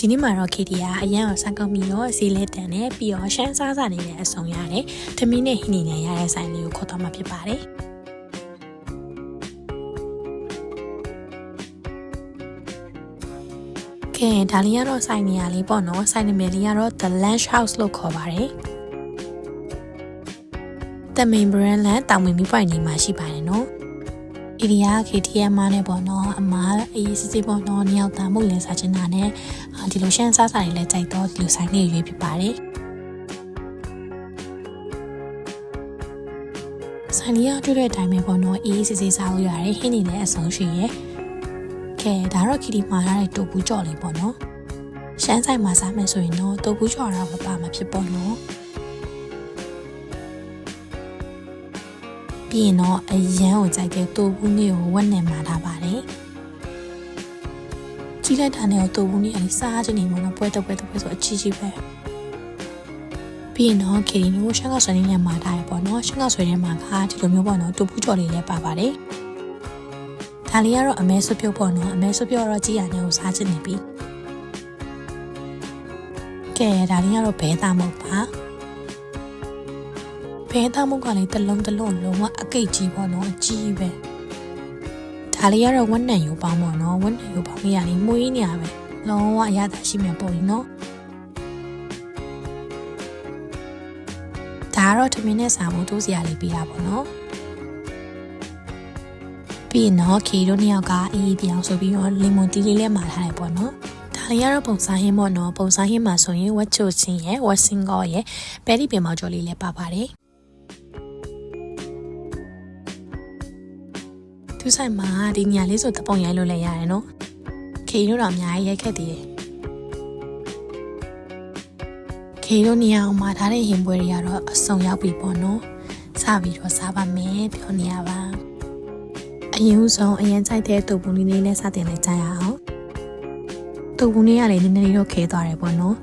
ဒီနေ့မှာတော့ KD ကအရန်ကိုစကောက်ပြီးတော့စီလဲတန်နဲ့ပြီးတော့ရှမ်းစားနေတဲ့အဆောင်ရတယ်။သမီးနဲ့ဟင်းနေနဲ့ရတဲ့ဆိုင်လေးကိုခေါ်တော့မှာဖြစ်ပါတယ်။ကဲဒါလေးကတော့ဆိုင်နေရာလေးပေါ့နော်။ဆိုင်နာမည်လေးကတော့ The Lunch House လို့ခေါ်ပါတယ်။ The Main Brand လမ်းတောင်ဝင်ပြီးပွိုင်နေမှာရှိပါတယ်နော်။ဒီနေရာ KTM နဲ့ပေါ့နော်အမားအေးစစ်စစ်ပေါ့နော်နှစ်ယောက်သားမုတ်လဲစားချင်တာနဲ့ဒီလိုရှမ်းစားစားတွေလည်းကြိုက်တော့ဒီလိုဆိုင်လေးရွေးဖြစ်ပါတယ်ဆိုင်လေးရတွေ့တဲ့အတိုင်းပဲပေါ့နော်အေးစစ်စစ်စားလို့ရတယ်ဟင်းနေလည်းအဆုံးရှိရဲ့ကဲဒါတော့ KT မှာထားတဲ့တိုပူကြော်လေးပေါ့နော်ရှမ်းဆိုင်မှာစားမယ်ဆိုရင်တော့တိုပူကြော်တော့မပါမှာဖြစ်ပေါ့နော်ပြီးရင်တော့အရန်ကိုကြိုက်တဲ့တိုဘူးလေးကိုဝက်နဲ့မှာထားပါတယ်ကြီးလိုက်တာနဲ့တိုဘူးလေးအလေးစားချင်နေမှာတော့ပွဲတော့ဆိုအချီပဲပြီးရင်တော့ခေဒီနိုရှမ်းကဆွဲလေးနဲ့မှာထားရပေါ့နော်ရှမ်းကဆွဲထဲမှာကဒီလိုမျိုးပေါ့နော်တိုဘူးကြော်လေးလည်းပါပါတယ်ဒါလေးကတော့အမဲဆွပြုတ်ပေါ့နော်အမဲဆွပြုတ်တော့ကြီးရတဲ့ကိုစားချင်နေပြီကဲဒါလေးကတော့ဘဲသားမဟုတ်ပါဘဲသားမုတ်ကလည်းတလုံးလုံးဝအကိတ်ကြီးပေါ့နော်အကြီးပဲဒါလေးကတော့ဝက်နံရိုးပေါင်းပေါ့နော်ဝက်နံရိုးပေါင်းကြီးရလေးမှုရင်းနေရပဲလုံးဝအရသာရှိမှပေါ့ကြီးနော်ဒါကတော့ထမင်းနဲ့စာမို့တိုးစရာလေးပေးတာပေါ့နော်ပြီးရင်တော့ခီတို့နှစ်ယောက်ကအေးပြောင်းဆိုပြီးတော့လင်မွန်တီးလေးလည်းမှာထားတယ်ပေါ့နော်ဒါလေးကတော့ပုံစားဟင်းပေါ့နော်ပုံစားဟင်းမှာဆိုရင်ဝက်ချိုချင်းရယ်ဝက်စင်ကောရယ်ပဲဒီပင်မောက်ကျော်လေးလည်းပါပါတယ်သူဆိုင်မှာဒီညလေးဆိုတပုံရိုက်လို့လည်းရတယ်နော်ခေတို့တော့အများကြီးရိုက်ခက်သေးတယ်ခေတို့နေရာအောင်မှာထားတဲ့ရင်ပွဲတွေကတော့အစုံရောက်ပြီပေါ့နော်စပြီးတော့စားပါမယ်ပြောနေရပါအရင်ဆုံးအရင်ကြိုက်တဲ့တူပူလေးလေးနဲ့စတင်လိုက်ကြရအောင်တူပူလေးကလည်းနည်းနည်းလေးတော့ခဲသွားတယ်ပေါ့နော်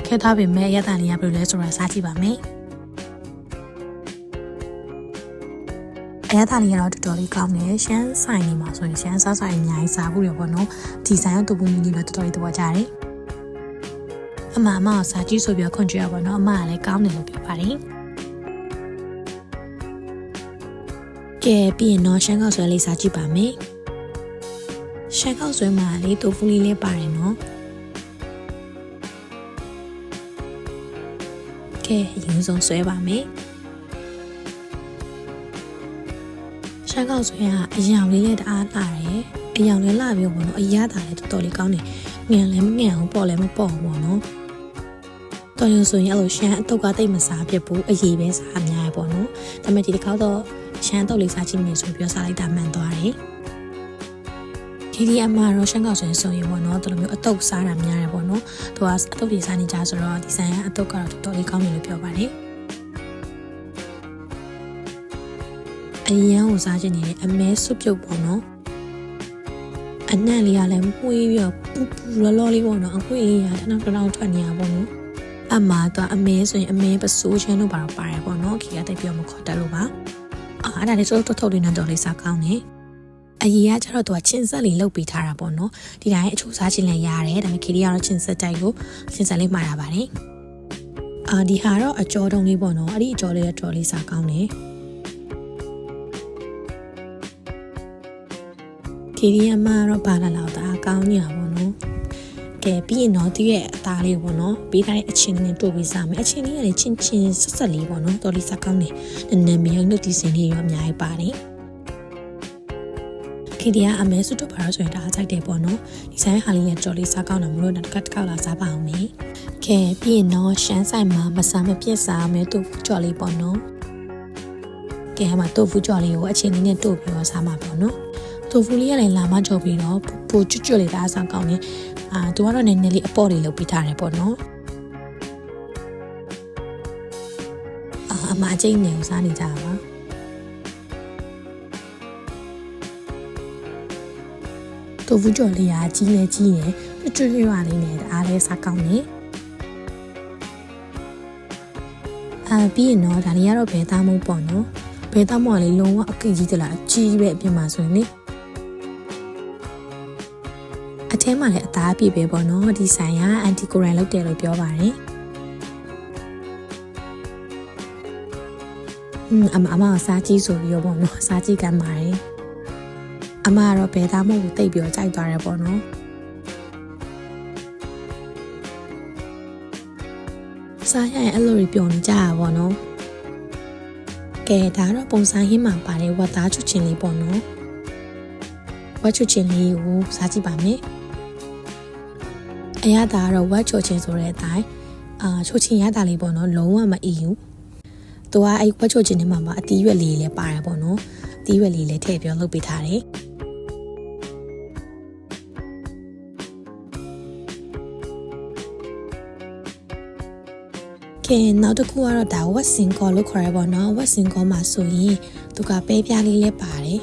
ခဲသွားပြီမဲ့ရက်တန်လေးကဘယ်လိုလဲဆိုတာစားကြည့်ပါမယ်အရသာလေးကတော့တော်တော်လေးကောင်းတယ်ရှမ်းဆိုင်နေမှာဆိုရင်ရှမ်းစားဆိုင်အများကြီးစားဖို့ရပေါ့နော်ဒီဆိုင်ကတူပူလေးလည်းတော်တော်လေးတော့ကြတယ်အမစားကြည့်ဆိုပြီးခွန်ကြရပါတော့အမကလည်းကောင်းတယ်လို့ပြောပါတယ်ကဲပြီးရင်တော့ရှမ်းကောက်ဆွဲလေးစားကြည့်ပါမယ်ရှမ်းကောက်ဆွဲမှာလေးတူပူလေးလည်းပါတယ်နော်ကဲအရင်ဆုံးဆွဲပါမယ်ရှမ်းကောက်ဆွဲကအယောင်လေးနဲ့တအားလာတယ်အယောင်လည်းလာပြီးပေါ့နော်အရသာလည်းတော်တော်လေးကောင်းတယ်ငန်လည်းမငန်အောင်ပေါ့လည်းမပေါ့ဘူးပေါ့နော်တော်ရုံဆိုရင်အဲ့လိုရှမ်းအတုတ်ကတိတ်မစားဖြစ်ဘူးအရေးပဲစားအများပေါ့နော်ဒါပေမဲ့ဒီတစ်ခါတော့ရှမ်းအတုတ်လေးစားကြည့်မယ်ဆိုပြီးစားလိုက်တာမှန်သွားတယ်ဒီအမရောရှမ်းကောက်ဆွဲဆိုရင်ပေါ့နော်တော်လိုမျိုးအတုတ်စားတာများတယ်ပေါ့နော်သူကအတုတ်တွေစားနေကြဆိုတော့ဒီဆိုင်ကအတုတ်ကတော့တော်တော်လေးကောင်းတယ်လို့ပြောပါတယ်အရန်ကိုစားချင်နေတယ်အမဲဆွပြုတ်ပေါ့နော်အနံ့လေးကလည်းမှုေးပြီးတော့ပူလောလေးပေါ့နော်အခွေလေးကထနောက်ထွက်နေရပေါ့နော်အမတော့အမဲဆိုရင်အမဲပစိုးချမ်းတို့ပါတော့ပါတယ်ပေါ့နော်ခီကတိတ်ပြောမခေါ်တတ်လို့ပါအဲ့ဒါလေးစိုးထုတ်လေးနဲ့တော်လေးစားကောင်းတယ်အကြီးကကျတော့သူကချင်းဆက်လေးလုတ်ပေးထားတာပေါ့နော်ဒီတိုင်းအချို့စားချင်းလည်းရတယ်ဒါပေမဲ့ခီလေးကတော့ချင်းဆက်တိုက်ကိုချင်းဆက်လေးမှာတာပါတယ်ဒီဟာတော့အကြောတုံးလေးပေါ့နော်အဲ့ဒီအကြောလေးတော့တော်လေးစားကောင်းတယ်ခီရီယမတော့ဘာလာလောက်တာကောင်းညာပေါ့နော်ကဲပြီးရင်တော့ဒီရဲ့အသားလေးပေါ့နော်ပေးထားတဲ့အချင်းနဲ့တို့ပြီးစားမယ်အချင်းလေးကလည်းချင်းဆက်လေးပေါ့နော်တော်လေးစားကောင်းတယ်နည်းနည်းမြောက်လို့ဒီစင်လေးရောအများကြီးပါတယ်ခီရီယာအမဲစုတော့ပါတော့ဆိုရင်ဒါအကြိုက်တယ်ပေါ့နော်ဒီဆိုင်ဟာလေးနဲ့တော်လေးစားကောင်းတယ်မလို့တစ်ခါလာစားပါအောင်မေကဲပြီးရင်တော့ရှမ်းဆိုင်မှာမစားမပြစ်စားမယ်တူကြော်လေးပေါ့နော်ကဲမှာတူဖူးကြော်လေးကိုအချင်းလေးနဲ့တို့ပြီးတော့စားမှာပေါ့နော်တိုဖူလေးကလည်းလာမကြော်ပြီးတော့ပိုကျွတ်လေးဒါအစားကောင်းတယ်သူကတော့နည်းနည်းလေးအပေါ့လေးလုပ်ပေးထားတယ်ပေါ့နော်အမအကျိန်းနေကိုစားနေကြပါတိုဖူကြော်လေးကကြီးလဲကြီးတယ်ကျွတ်ရွာလေးနဲ့အားလဲစားကောင်းတယ်ပြီးရင်တော့ဒါလေးကတော့ဘဲသားမုတ်ပေါ့နော်ဘဲသားမုတ်ကလေးလုံးဝအကိတ်ကြီးတလားအကြီးပဲအပြင်မှာဆိုရင်လေအထ ထဲမှာလည်းအသားပြည့်ပဲပေါ့နော်ဒီဆိုင်ကအန်တီကိုရိုင်လောက်တယ်လို့ပြောပါတယ်အမစားကြည့်ဆိုပြီးတော့ပေါ့နော်စားကြည့်ကန်ပါတယ်အမကတော့ဘယ်သားမဟုတ်ဘူးတိတ်ပြီးတော့ကြိုက်သွားတယ်ပေါ့နော်စားရရင်အဲ့လိုပျော်နေကြတာပေါ့နော်ကဲဒါတော့ပုံစံဟင်းမှာပါတယ်ဝတ်သားချွတ်ချင်းလေးပေါ့နော်ဝတ်ချွတ်ချင်းလေးကိုစားကြည့်ပါမယ်အရသာကတော့ဝတ်ချွတ်ချင်းဆိုတဲ့အတိုင်းချွတ်ချင်းရတာလေးပေါ့နော်လုံးဝမအီဘူးသူကအဲ့ဝတ်ချွတ်ချင်းထဲမှာအတီးရွက်လေးလည်းပါတယ်ပေါ့နော်အတီးရွက်လေးလည်းထည့်ပြီးလုပ်ပေးထားတယ်ကဲနောက်တစ်ခုကတော့ဒါဝက်စင်ကောလို့ခေါ်ရပါတော့ဝက်စင်ကောမှာဆိုရင်သူကပဲပြားလေးလည်းပါတယ်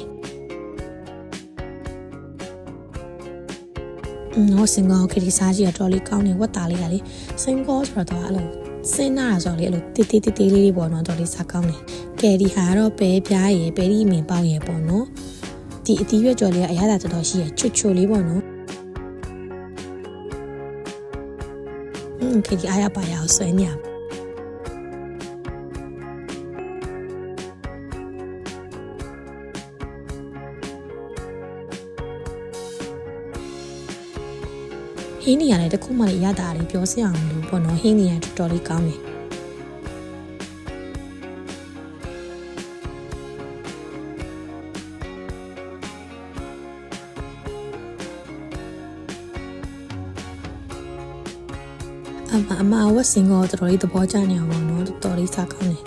ဝက်စင်ကောခရီးစားကြီးတော့တော်လေးကောင်းနေဝက်သားလေးကလေစင်ကောဆိုတော့အဲ့လိုစင်းနာဆိုတော့လေအဲ့လိုတေးတေးတေးလေးပေါ့နော်တော်လေးစားကောင်းနေကဲဒီဟာကတော့ပဲပြားရယ်ပဲဒီမင်ပေါက်ရယ်ပေါ့နော်ဒီအတီးရွက်ကြော်လေးကအရသာတော်တော်ရှိရချွတ်ချွတ်လေးပေါ့နော်ခရီးအားရပါရအောင်ဆွဲနေရဟင်းနေရတယ်တခုမှလည်းရတာလေးပြောစရာမလိုပေါ့နော်ဟင်းနေရတော်တော်လေးကောင်းတယ်အမဝက်စင်ကောတော်တော်လေးသဘောကျနေအောင်ပေါ့နော်တော်တော်လေးစားကောင်းတယ်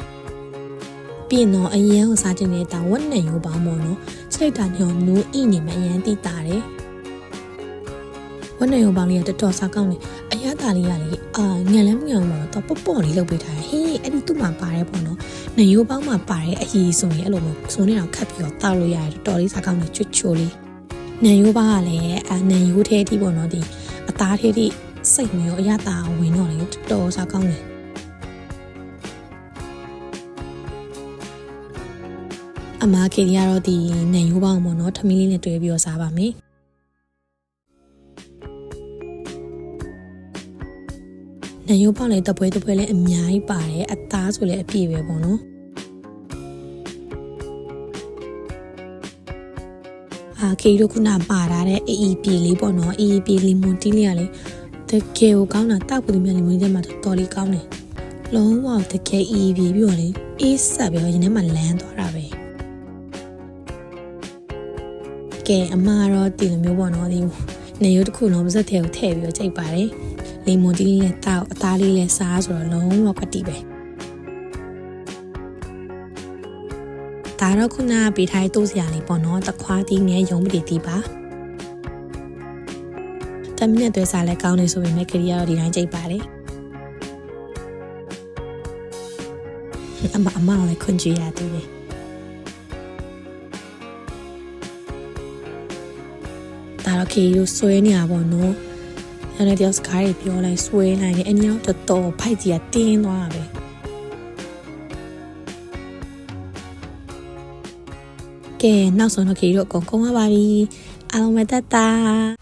ပြီးရင်တော့အရင်ကစားခြင်းနဲ့တောင်ဝက်နဲ့ရိုးပေါင်းပေါ့နော်စိတ်ဓာတ်နဲ့နိုးအိနေမှအရင်သိတာတယ်ဝက်နဲ့ရုံပေါင်းလေးကတော်တော်စားကောင်းတယ်အရသာလေးကလေညံလည်းမညံဘူးတော့ပေါ့ပေါ့လေးလုပ်ပေးထားတယ်ဟေးအဲ့ဒီသူ့မှာပါတယ်ပေါ့နော်နေရုံပေါင်းမှာပါတဲ့အရေးဆိုရင်အဲ့လိုမျိုးစုံနေတော့ခတ်ပြီးတော့တောက်လို့ရတယ်တော်တော်လေးစားကောင်းတယ်ချွတ်ချိုလေးနေရုံပေါင်းကလည်းနေရုံထဲအထိပေါ့နော်ဒီအသားထဲထိစိတ်မျိုးအရသာဝင်တော့လေတော်တော်စားကောင်းတယ်အမကေရီကတော့ဒီနေရုံပေါင်းပေါ့နော်ထမင်းလေးနဲ့တွဲပြီးတော့စားပါမယ်နေရုံပေါက်လေးတပွဲလေးအများကြီးပါတယ်အသားဆိုလည်းအပြည့်ပဲပေါ့နော်ခေတို့ခုနပါထားတဲ့အေးပြေလေးပေါ့နော်အေးပြေလီမွန်တီးလေးကလေတကယ်ကိုကောင်းတာတောက်ပြီးမြန်လီမွန်တီးထဲမှာတော်လေးကောင်းတယ်လုံးဝတကယ်အေးပြေပြီးတော့လေအေးဆက်ပြီးတော့ရင်ထဲမှာလန်းသွားတာပဲကဲအမတော့ဒီလိုမျိုးပေါ့နော်ဒီနေရုံတစ်ခုလုံးပါစက်ထဲကိုထည့်ပြီးတော့ကြိတ်ပါတယ်လီမွန်တီးလေးနဲ့တောက်အသားလေးနဲ့စားဆိုတော့လုံးဝကတိပဲဒါတော့ခုနပေးထားတဲ့တိုးစရာလေးပေါ့နော်တခွားတီးနဲ့ရုံးပတိတီးပါ10မိနစ်သွဲစားလဲကောင်းနေဆိုပေမဲ့ခရီးကတော့ဒီတိုင်းကြိတ်ပါလေအမလည်းခွန်ကြည့်ရသေးတယ်ဒါတော့ခရီးကိုဆွဲနေတာပေါ့နော်အဲ့ဒါတယောက်စကားတွေပြောလိုက်ဆွဲလိုက်နေအနည်းတော့တော်ဖိုက်ကြီးကတင်းသွားတာပဲကဲနောက်ဆုံးတော့ခရီးတို့အကုန်ကုန်ပါပြီအားလုံးပဲတတ်တာ